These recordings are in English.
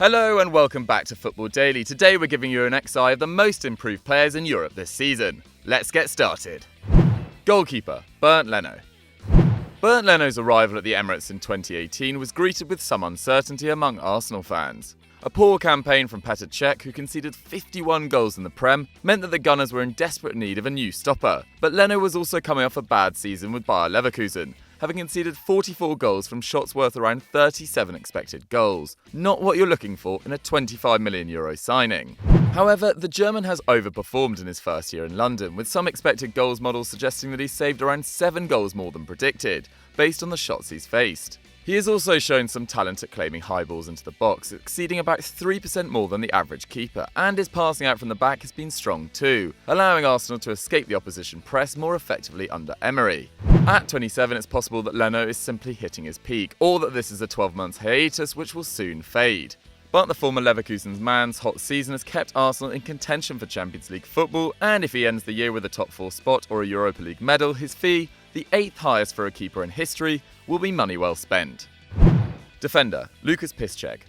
Hello and welcome back to Football Daily. Today we're giving you an XI of the most improved players in Europe this season. Let's get started. Goalkeeper, Bernd Leno. Bernd Leno's arrival at the Emirates in 2018 was greeted with some uncertainty among Arsenal fans. A poor campaign from Piszczek, who conceded 51 goals in the Prem, meant that the Gunners were in desperate need of a new stopper. But Leno was also coming off a bad season with Bayer Leverkusen, having conceded 44 goals from shots worth around 37 expected goals. Not what you're looking for in a €25 million signing. However, the German has overperformed in his first year in London, with some expected goals models suggesting that he's saved around 7 goals more than predicted, based on the shots he's faced. He has also shown some talent at claiming high balls into the box, exceeding about 3% more than the average keeper, and his passing out from the back has been strong too, allowing Arsenal to escape the opposition press more effectively under Emery. At 27, it's possible that Leno is simply hitting his peak, or that this is a 12-month hiatus which will soon fade. But the former Leverkusen's man's hot season has kept Arsenal in contention for Champions League football, and if he ends the year with a top 4 spot or a Europa League medal, his fee, the 8th highest for a keeper in history, will be money well spent. Defender, Piszczek.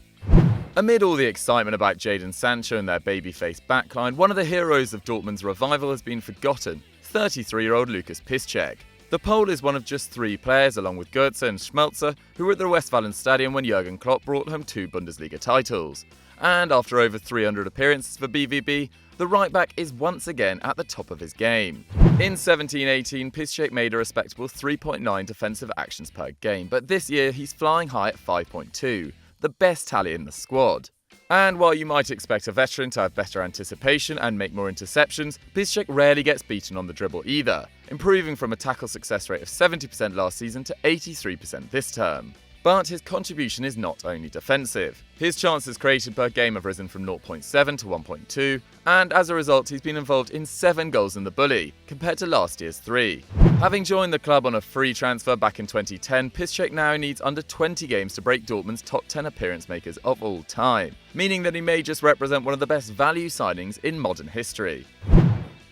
Amid all the excitement about Jadon Sancho and their baby-faced backline, one of the heroes of Dortmund's revival has been forgotten, 33-year-old Lukasz Piszczek. The Pole is one of just 3 players, along with Goetze and Schmelzer, who were at the Westfalenstadion when Jurgen Klopp brought home 2 Bundesliga titles. And after over 300 appearances for BVB, the right-back is once again at the top of his game. In 17-18, Piszczek made a respectable 3.9 defensive actions per game, but this year he's flying high at 5.2, the best tally in the squad. And while you might expect a veteran to have better anticipation and make more interceptions, Piszczek rarely gets beaten on the dribble either, improving from a tackle success rate of 70% last season to 83% this term. But his contribution is not only defensive. His chances created per game have risen from 0.7 to 1.2, and as a result he's been involved in 7 goals in the Bully, compared to last year's 3. Having joined the club on a free transfer back in 2010, Piszczek now needs under 20 games to break Dortmund's top 10 appearance makers of all time, meaning that he may just represent one of the best value signings in modern history.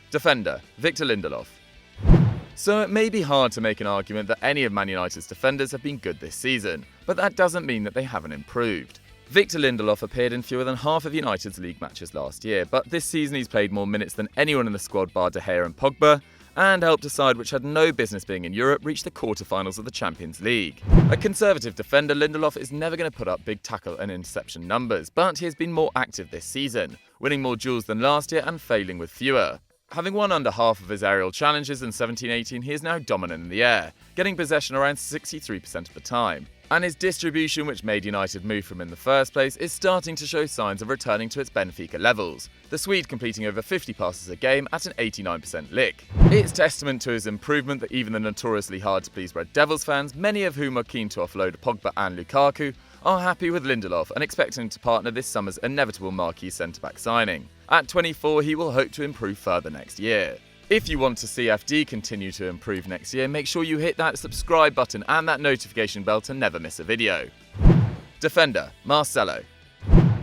Defender, Lindelof. So it may be hard to make an argument that any of Man United's defenders have been good this season, but that doesn't mean that they haven't improved. Lindelof appeared in fewer than half of United's league matches last year, but this season he's played more minutes than anyone in the squad bar De Gea and Pogba, and helped a side which had no business being in Europe reach the quarter-finals of the Champions League. A conservative defender, Lindelof is never going to put up big tackle and interception numbers, but he has been more active this season, winning more duels than last year and failing with fewer. Having won under half of his aerial challenges in 17-18, he is now dominant in the air, getting possession around 63% of the time. And his distribution, which made United move from in the first place, is starting to show signs of returning to its Benfica levels, the Swede completing over 50 passes a game at an 89% lick. It's testament to his improvement that even the notoriously hard-to-please Red Devils fans, many of whom are keen to offload Pogba and Lukaku, are happy with Lindelof and expect him to partner this summer's inevitable marquee centre-back signing. At 24, he will hope to improve further next year. If you want to see FD continue to improve next year, make sure you hit that subscribe button and that notification bell to never miss a video. Defender, Marcelo.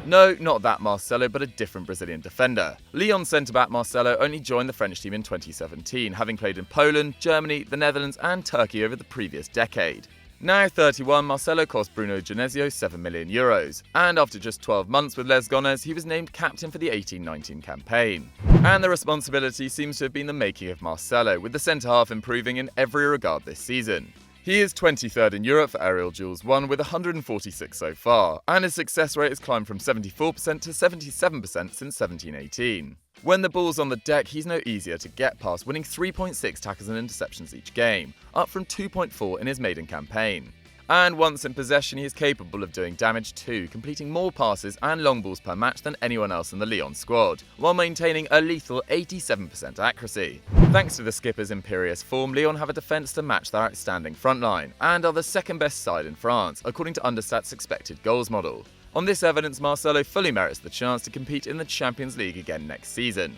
No, not that Marcelo, but a different Brazilian defender. Lyon centre-back Marcelo only joined the French team in 2017, having played in Poland, Germany, the Netherlands and Turkey over the previous decade. Now 31, Marcelo cost Bruno Genesio €7 million, and after just 12 months with Les Gones, he was named captain for the 18-19 campaign. And the responsibility seems to have been the making of Marcelo, with the centre-half improving in every regard this season. He is 23rd in Europe for aerial duels won with 146 so far, and his success rate has climbed from 74% to 77% since 17-18. When the ball's on the deck, he's no easier to get past, winning 3.6 tackles and interceptions each game, up from 2.4 in his maiden campaign. And once in possession, he is capable of doing damage too, completing more passes and long balls per match than anyone else in the Lyon squad, while maintaining a lethal 87% accuracy. Thanks to the skipper's imperious form, Lyon have a defence to match their outstanding frontline, and are the second best side in France, according to Understat's expected goals model. On this evidence, Marcelo fully merits the chance to compete in the Champions League again next season.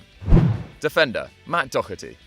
Defender, Doherty.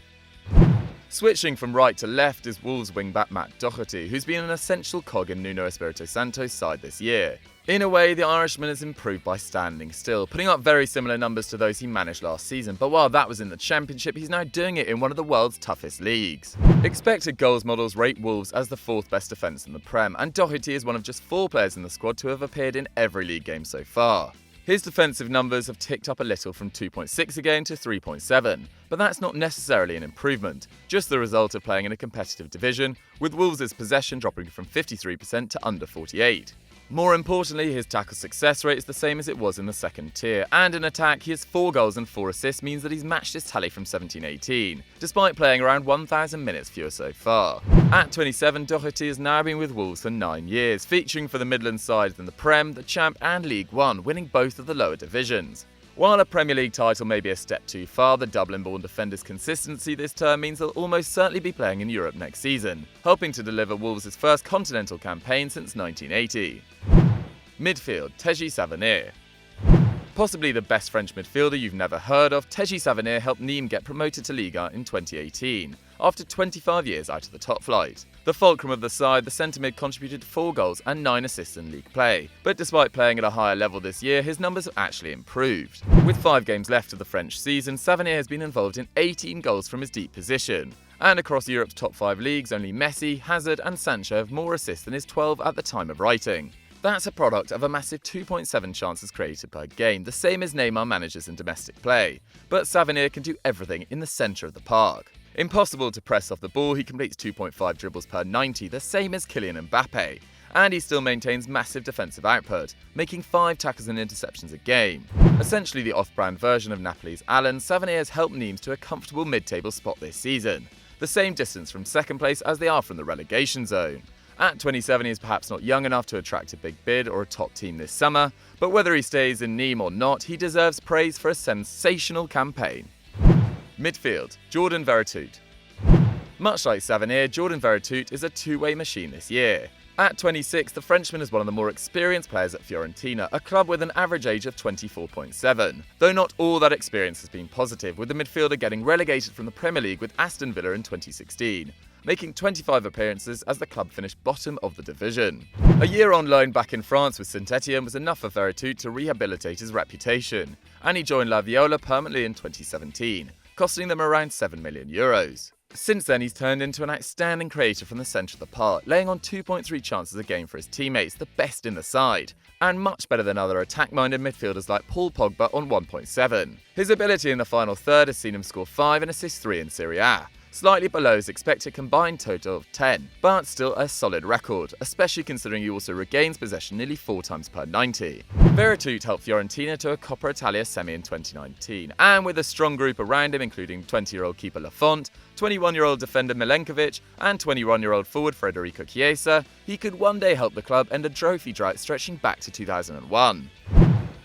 Switching from right to left is Wolves wing-back Doherty, who's been an essential cog in Nuno Espirito Santo's side this year. In a way, the Irishman has improved by standing still, putting up very similar numbers to those he managed last season, but while that was in the Championship, he's now doing it in one of the world's toughest leagues. Expected goals models rate Wolves as the 4th best defence in the Prem, and Doherty is one of just 4 players in the squad to have appeared in every league game so far. His defensive numbers have ticked up a little from 2.6 a game to 3.7, but that's not necessarily an improvement, just the result of playing in a competitive division, with Wolves' possession dropping from 53% to under 48%. More importantly, his tackle success rate is the same as it was in the second tier, and in attack he has 4 goals and 4 assists, means that he's matched his tally from 17-18, despite playing around 1,000 minutes fewer so far. At 27, Doherty has now been with Wolves for 9 years, featuring for the Midland sides in the Prem, the Champ and League One, winning both of the lower divisions. While a Premier League title may be a step too far, the Dublin-born defender's consistency this term means they'll almost certainly be playing in Europe next season, helping to deliver Wolves' first continental campaign since 1980. Midfield, Teji Savanier. Possibly the best French midfielder you've never heard of, Teji Savanier helped Nîmes get promoted to Ligue 1 in 2018, after 25 years out of the top flight. The fulcrum of the side, the centre-mid contributed 4 goals and 9 assists in league play, but despite playing at a higher level this year, his numbers have actually improved. With 5 games left of the French season, Savanier has been involved in 18 goals from his deep position. And across Europe's top 5 leagues, only Messi, Hazard and Sancho have more assists than his 12 at the time of writing. That's a product of a massive 2.7 chances created per game, the same as Neymar manages in domestic play. But Savanier can do everything in the centre of the park. Impossible to press off the ball, he completes 2.5 dribbles per 90, the same as Kylian Mbappe. And he still maintains massive defensive output, making 5 tackles and interceptions a game. Essentially the off-brand version of Napoli's Allen, Savanier has helped Nîmes to a comfortable mid-table spot this season. The same distance from second place as they are from the relegation zone. At 27, he is perhaps not young enough to attract a big bid or a top team this summer, but whether he stays in Nîmes or not, he deserves praise for a sensational campaign. Midfield, Jordan Veretout. Much like Savanier, Jordan Veretout is a two-way machine this year. At 26, the Frenchman is one of the more experienced players at Fiorentina, a club with an average age of 24.7. Though not all that experience has been positive, with the midfielder getting relegated from the Premier League with Aston Villa in 2016. Making 25 appearances as the club finished bottom of the division. A year on loan back in France with Saint-Etienne was enough for Veretout to rehabilitate his reputation, and he joined La Viola permanently in 2017, costing them around €7 million. Since then, he's turned into an outstanding creator from the centre of the park, laying on 2.3 chances a game for his teammates, the best in the side, and much better than other attack-minded midfielders like Paul Pogba on 1.7. His ability in the final third has seen him score 5 and assist 3 in Serie A. Slightly below his expected combined total of 10, but still a solid record, especially considering he also regains possession nearly 4 times per 90. Veretout helped Fiorentina to a Coppa Italia semi in 2019, and with a strong group around him including 20-year-old keeper Lafont, 21-year-old defender Milenkovic, and 21-year-old forward Federico Chiesa, he could one day help the club end a trophy drought stretching back to 2001.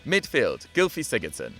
Midfield, Gylfi Sigurdsson.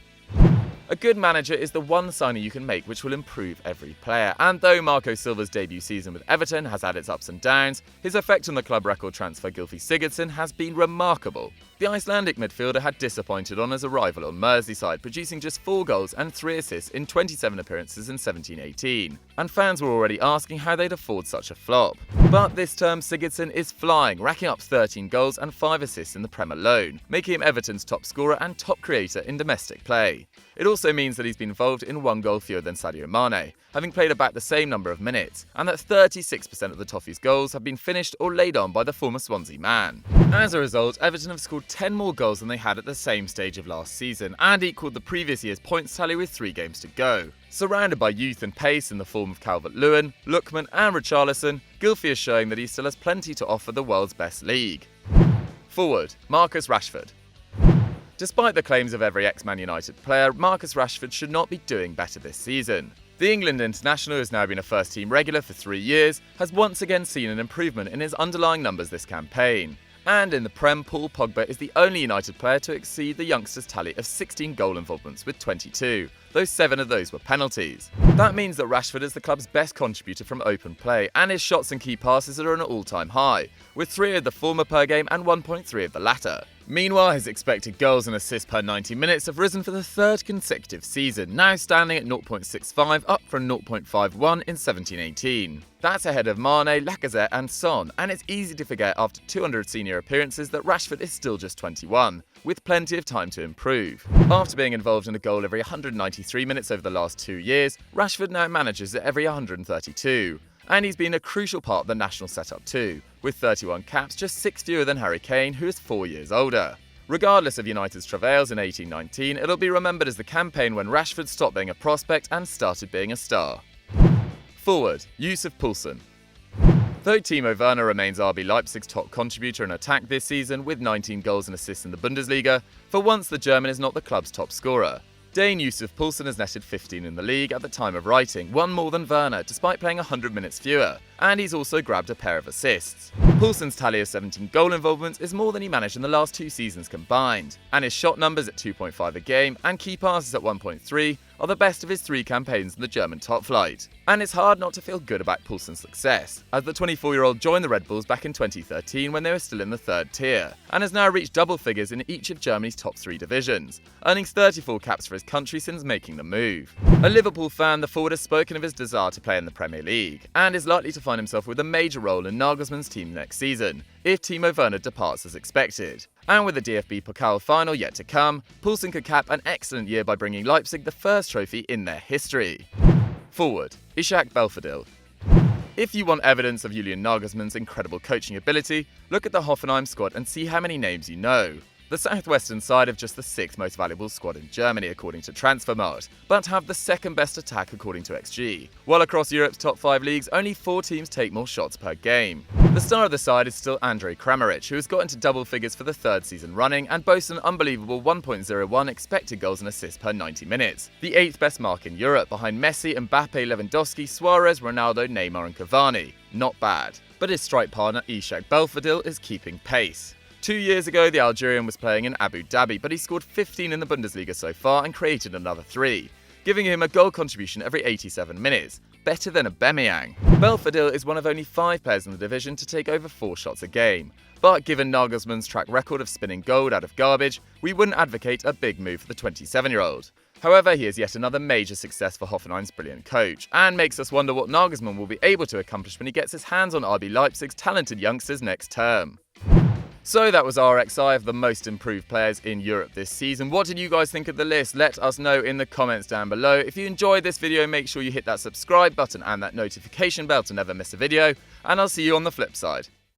A good manager is the one signing you can make which will improve every player, and though Marco Silva's debut season with Everton has had its ups and downs, his effect on the club record transfer Gylfi Sigurdsson has been remarkable. The Icelandic midfielder had disappointed on his arrival on Merseyside, producing just 4 goals and 3 assists in 27 appearances in 17-18, and fans were already asking how they'd afford such a flop. But this term Sigurdsson is flying, racking up 13 goals and 5 assists in the Prem alone, making him Everton's top scorer and top creator in domestic play. It also means that he's been involved in 1 goal fewer than Sadio Mane, having played about the same number of minutes, and that 36% of the Toffees' goals have been finished or laid on by the former Swansea man. As a result, Everton have scored 10 more goals than they had at the same stage of last season, and equalled the previous year's points tally with 3 games to go. Surrounded by youth and pace in the form of Calvert-Lewin, Lookman and Richarlison, Gylfi is showing that he still has plenty to offer the world's best league. Forward, Marcus Rashford. Despite the claims of every ex-Man United player, Marcus Rashford should not be doing better this season. The England international, who has now been a first-team regular for 3 years, has once again seen an improvement in his underlying numbers this campaign. And in the Prem, Paul Pogba is the only United player to exceed the youngster's tally of 16 goal involvements with 22, though 7 of those were penalties. That means that Rashford is the club's best contributor from open play, and his shots and key passes are an all-time high, with 3 of the former per game and 1.3 of the latter. Meanwhile, his expected goals and assists per 90 minutes have risen for the third consecutive season, now standing at 0.65 up from 0.51 in 17-18. That's ahead of Mane, Lacazette and Son, and it's easy to forget after 200 senior appearances that Rashford is still just 21, with plenty of time to improve. After being involved in a goal every 193 minutes over the last 2 years, Rashford now manages at every 132. And he's been a crucial part of the national setup too, with 31 caps, just 6 fewer than Harry Kane, who is 4 years older. Regardless of United's travails in 18-19, it'll be remembered as the campaign when Rashford stopped being a prospect and started being a star. Forward, Yussuf Poulsen. Though Timo Werner remains RB Leipzig's top contributor in attack this season with 19 goals and assists in the Bundesliga, for once the German is not the club's top scorer. Dane Yussuf Poulsen has netted 15 in the league at the time of writing, one more than Werner despite playing 100 minutes fewer, and he's also grabbed a pair of assists. Poulsen's tally of 17 goal involvements is more than he managed in the last 2 seasons combined, and his shot numbers at 2.5 a game and key passes at 1.3 are the best of his 3 campaigns in the German top flight. And it's hard not to feel good about Poulsen's success, as the 24-year-old joined the Red Bulls back in 2013 when they were still in the 3rd tier, and has now reached double figures in each of Germany's top 3 divisions, earning 34 caps for his country since making the move. A Liverpool fan, the forward has spoken of his desire to play in the Premier League, and is likely to find himself with a major role in Nagelsmann's team next season, if Timo Werner departs as expected. And with the DFB Pokal final yet to come, Poulsen could cap an excellent year by bringing Leipzig the first trophy in their history. Forward, Ishak Belfodil. If you want evidence of Julian Nagelsmann's incredible coaching ability, look at the Hoffenheim squad and see how many names you know. The southwestern side have just the 6th most valuable squad in Germany according to Transfermarkt, but have the 2nd best attack according to XG, while across Europe's top 5 leagues only 4 teams take more shots per game. The star of the side is still Andrej Kramaric, who has got into double figures for the 3rd season running and boasts an unbelievable 1.01 expected goals and assists per 90 minutes, the 8th best mark in Europe behind Messi, Mbappe, Lewandowski, Suarez, Ronaldo, Neymar and Cavani. Not bad, but his strike partner Ishak Belfodil is keeping pace. 2 years ago, the Algerian was playing in Abu Dhabi, but he scored 15 in the Bundesliga so far and created another 3, giving him a goal contribution every 87 minutes, better than Aubameyang. Belfodil is one of only 5 players in the division to take over 4 shots a game, but given Nagelsmann's track record of spinning gold out of garbage, we wouldn't advocate a big move for the 27-year-old. However, he is yet another major success for Hoffenheim's brilliant coach, and makes us wonder what Nagelsmann will be able to accomplish when he gets his hands on RB Leipzig's talented youngsters next term. So that was our XI of the most improved players in Europe this season. What did you guys think of the list? Let us know in the comments down below. If you enjoyed this video, make sure you hit that subscribe button and that notification bell to never miss a video, and I'll see you on the flip side.